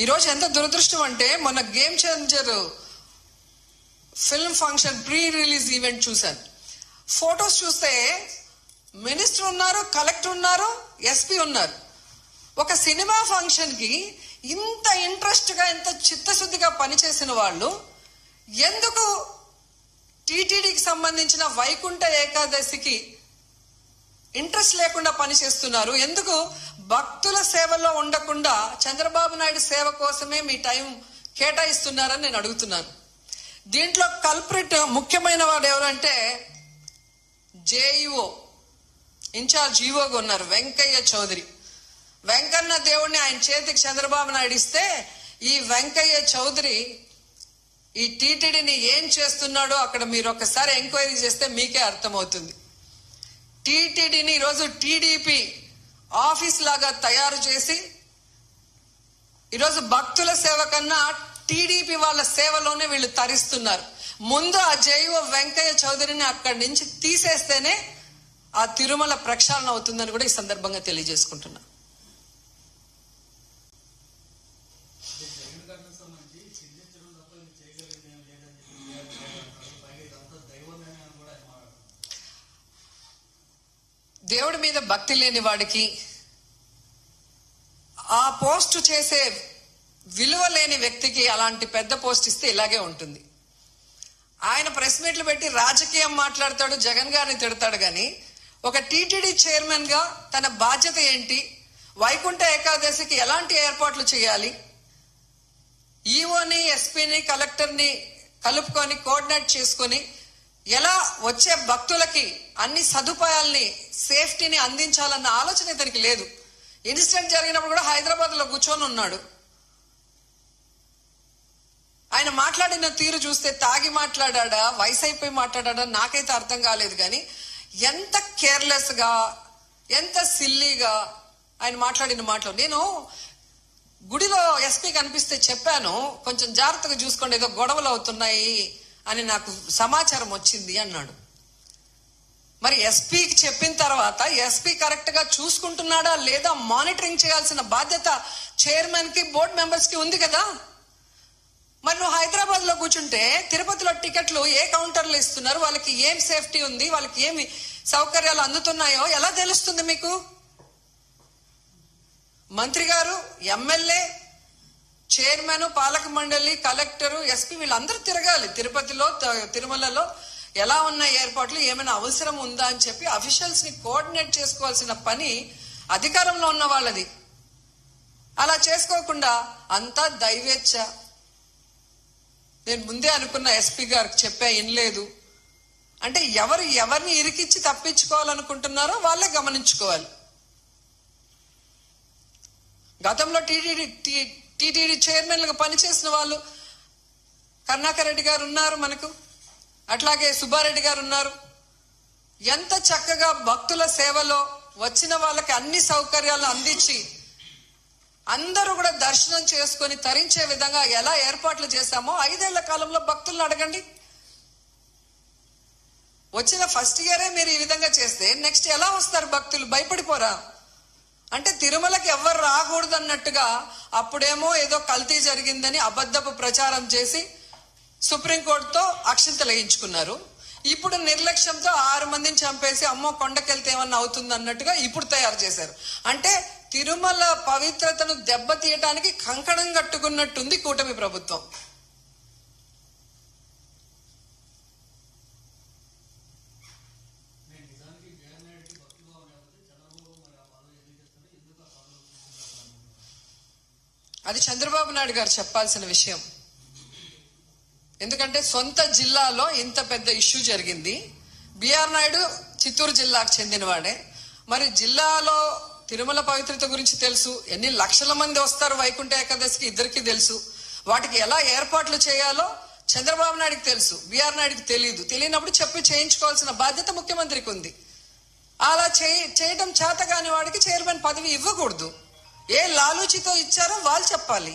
ఈరోజు ఎంత దురదృష్టం అంటే మొన్న game changer film function pre release event చూశాను. ఫొటోస్ చూస్తే మినిస్టర్ ఉన్నారు, కలెక్టర్ ఉన్నారు, ఎస్పీ ఉన్నారు. ఒక సినిమా ఫంక్షన్ కి ఇంత ఇంట్రెస్ట్ గా, ఇంత చిత్తశుద్ధిగా పనిచేసిన వాళ్ళు ఎందుకు టీటీడీకి సంబంధించిన వైకుంఠ ఏకాదశికి ఇంట్రెస్ట్ లేకుండా పనిచేస్తున్నారు? ఎందుకు భక్తుల సేవలో ఉండకుండా చంద్రబాబు నాయుడు సేవ కోసమే మీ టైం కేటాయిస్తున్నారని నేను అడుగుతున్నాను. దీంట్లో కల్ప్రిట్ ముఖ్యమైన వాడు ఎవరంటే జేఈఓ ఇన్ఛార్జ్ ఈఓగా ఉన్నారు వెంకయ్య చౌదరి. వెంకన్న దేవుడిని ఆయన చేతికి చంద్రబాబు నాయుడు ఇస్తే ఈ వెంకయ్య చౌదరి ఈ టీటీడీని ఏం చేస్తున్నాడో అక్కడ మీరు ఒకసారి ఎంక్వైరీ చేస్తే మీకే అర్థమవుతుంది. టీటీడీని ఈరోజు టీడీపీ ఆఫీస్ లాగా తయారు చేసి ఈరోజు భక్తుల సేవ కన్నా టీడీపీ వాళ్ళ సేవలోనే వీళ్ళు తరిస్తున్నారు. ముందు ఆ జేఈఓ వెంకయ్య చౌదరిని అక్కడి నుంచి తీసేస్తేనే ఆ తిరుమల ప్రక్షాళన అవుతుందని కూడా ఈ సందర్భంగా తెలియజేసుకుంటున్నా. దేవుడి మీద భక్తి లేని వాడికి ఆ పోస్టు చేసే విలువ లేని వ్యక్తికి అలాంటి పెద్ద పోస్ట్ ఇస్తే ఇలాగే ఉంటుంది. ఆయన ప్రెస్ మీట్లు పెట్టి రాజకీయం మాట్లాడతాడు, జగన్ గారిని తిడతాడు. కానీ ఒక టీటీడీ చైర్మన్ గా తన బాధ్యత ఏంటి, వైకుంఠ ఏకాదశికి ఎలాంటి ఏర్పాట్లు చేయాలి, ఈఓని, ఎస్పీని, కలెక్టర్ని కలుపుకొని కోఆర్డినేట్ చేసుకొని ఎలా వచ్చే భక్తులకి అన్ని సదుపాయాల్ని, సేఫ్టీని అందించాలన్న ఆలోచన ఇతనికి లేదు. ఇన్సిడెంట్ జరిగినప్పుడు కూడా హైదరాబాద్ లో కూర్చొని ఉన్నాడు. ఆయన మాట్లాడిన తీరు చూస్తే తాగి మాట్లాడా, వయసు అయిపోయి మాట్లాడా నాకైతే అర్థం కాలేదు. కానీ ఎంత కేర్లెస్ గా, ఎంత సిల్లీగా ఆయన మాట్లాడిన మాటలు. నేను గుడిలో ఎస్పీ కనిపిస్తే చెప్పాను, కొంచెం జాగ్రత్తగా చూసుకోండి, ఏదో గొడవలు అవుతున్నాయి అని నాకు సమాచారం వచ్చింది అన్నాడు. మరి ఎస్పీకి చెప్పిన తర్వాత ఎస్పీ కరెక్ట్ గా చూసుకుంటున్నాడా లేదా మానిటరింగ్ చేయాల్సిన బాధ్యత చైర్మన్ కి, బోర్డు మెంబర్స్ కి ఉంది కదా. మరి నువ్వు హైదరాబాద్ లో కూర్చుంటే తిరుపతిలో టికెట్లు ఏ కౌంటర్లు ఇస్తున్నారు, వాళ్ళకి ఏం సేఫ్టీ ఉంది, వాళ్ళకి ఏమి సౌకర్యాలు అందుతున్నాయో ఎలా తెలుస్తుంది మీకు? మంత్రి గారు, ఎమ్మెల్యే, చైర్మన్, పాలక మండలి, కలెక్టరు, ఎస్పీ వీళ్ళందరూ తిరగాలి. తిరుపతిలో, తిరుమలలో ఎలా ఉన్న ఏర్పాట్లు, ఏమైనా అవసరం ఉందా అని చెప్పి అఫీషియల్స్ ని కోఆర్డినేట్ చేసుకోవాల్సిన పని అధికారంలో ఉన్న వాళ్ళది. అలా చేసుకోకుండా అంతా దైవేచ్ఛ. నేను ముందే అనుకున్న ఎస్పీ గారికి చెప్పా, వినలేదు అంటే ఎవరిని ఇరికిచ్చి తప్పించుకోవాలనుకుంటున్నారో వాళ్ళే గమనించుకోవాలి. గతంలో టీటీడీ చైర్మన్లుగా పనిచేసిన వాళ్ళు కరుణాకర్ రెడ్డి గారు ఉన్నారు మనకు, అట్లాగే సుబ్బారెడ్డి గారు ఉన్నారు. ఎంత చక్కగా భక్తుల సేవలో వచ్చిన వాళ్ళకి అన్ని సౌకర్యాలను అందించి అందరూ కూడా దర్శనం చేసుకొని తరించే విధంగా ఎలా ఏర్పాట్లు చేశామో 5 ఏళ్ల కాలంలో భక్తులను అడగండి. వచ్చిన ఫస్ట్ ఇయరే మీరు ఈ విధంగా చేస్తే నెక్స్ట్ ఎలా వస్తారు భక్తులు? భయపడిపోరా? అంటే తిరుమలకి ఎవరు రాకూడదు అన్నట్టుగా అప్పుడేమో ఏదో కల్తీ జరిగిందని అబద్ధపు ప్రచారం చేసి సుప్రీంకోర్టుతో అక్షింతలు వేయించుకున్నారు. ఇప్పుడు నిర్లక్ష్యంతో 6 మందిని చంపేసి అమ్మో కొండకెళ్తే ఏమన్నా అవుతుంది అన్నట్టుగా ఇప్పుడు తయారు చేశారు. అంటే తిరుమల పవిత్రతను దెబ్బతీయటానికి కంకణం కట్టుకున్నట్టుంది కూటమి ప్రభుత్వం. అది చంద్రబాబు నాయుడు గారు చెప్పాల్సిన విషయం. ఎందుకంటే సొంత జిల్లాలో ఇంత పెద్ద ఇష్యూ జరిగింది. బిఆర్ నాయుడు చిత్తూరు జిల్లాకు చెందినవాడే. మరి జిల్లాలో తిరుమల పవిత్రత గురించి తెలుసు, ఎన్ని లక్షల మంది వస్తారు వైకుంఠ ఏకాదశికి ఇద్దరికి తెలుసు. వాటికి ఎలా ఏర్పాట్లు చేయాలో చంద్రబాబు నాయుడుకి తెలుసు, బిఆర్ నాయుడుకి తెలియనప్పుడు చెప్పి చేయించుకోవాల్సిన బాధ్యత ముఖ్యమంత్రికి ఉంది. అలా చేయడం చేత కాని వాడికి చైర్మన్ పదవి ఇవ్వకూడదు. ఏ లాలూచితో ఇచ్చారో వాళ్ళు చెప్పాలి.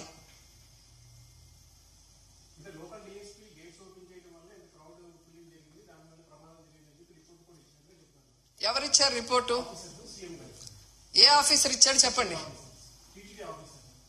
ఎవరిచ్చారు రిపోర్టు? ఏ ఆఫీసర్ ఇచ్చాడు చెప్పండి.